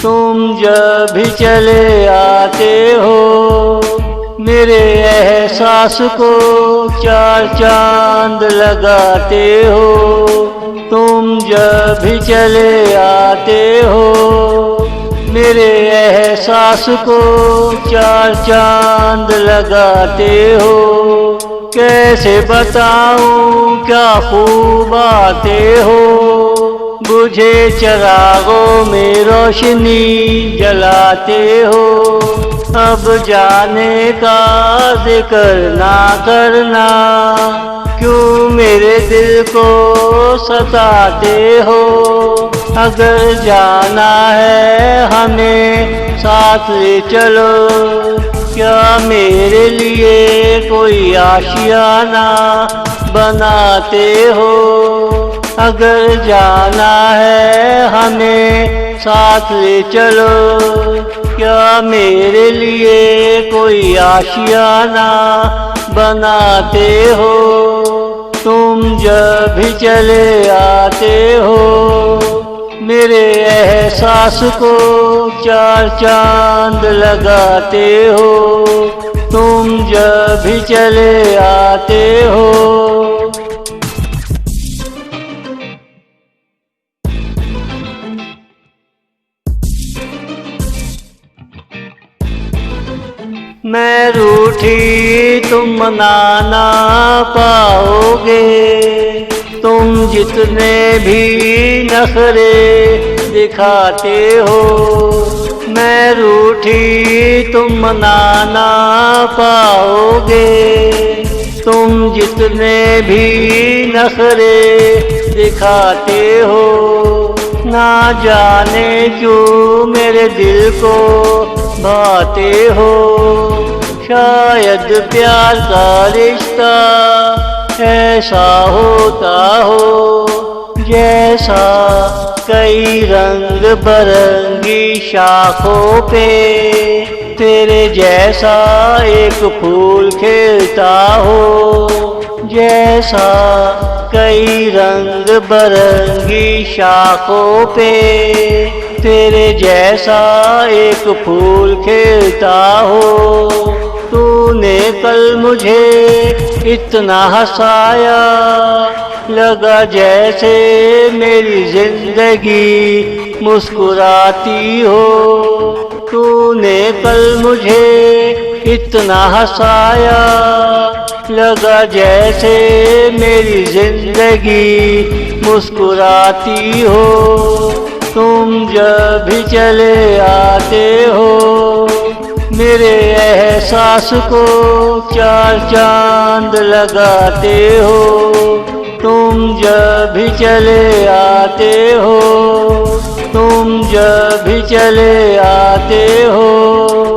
तुम जब भी चले आते हो मेरे एहसास को चार चांद लगाते हो। तुम जब भी चले आते हो मेरे एहसास को चार चांद लगाते हो। कैसे बताऊं क्या खूब आते हो, बुझे चिरागों में रोशनी जलाते हो। अब जाने का जिक्र ना करना, क्यों मेरे दिल को सताते हो। अगर जाना है हमें साथ ले चलो, क्या मेरे लिए कोई आशियाना बनाते हो। अगर जाना है हमें साथ ले चलो, क्या मेरे लिए कोई आशियाना बनाते हो। तुम जब भी चले आते हो मेरे एहसास को चार चांद लगाते हो। तुम जब भी चले आते हो। मैं रूठी तुम मनाना पाओगे, तुम जितने भी नखरे दिखाते हो। मैं रूठी तुम मनाना पाओगे, तुम जितने भी नखरे दिखाते हो। ना जाने क्यों मेरे दिल को भाते हो। शायद प्यार का रिश्ता ऐसा होता हो, जैसा कई रंग बरंगी शाखों पे तेरे जैसा एक फूल खिलता हो। जैसा कई रंग बरंगी शाखों पे तेरे जैसा एक फूल खिलता हो। तूने कल मुझे इतना हंसाया, लगा जैसे मेरी जिंदगी मुस्कुराती हो। तूने कल मुझे इतना हंसाया, लगा जैसे मेरी जिंदगी मुस्कुराती हो। तुम जब भी चले आते हो मेरे एहसास को चार चांद लगाते हो। तुम जब भी चले आते हो, तुम जब भी चले आते हो।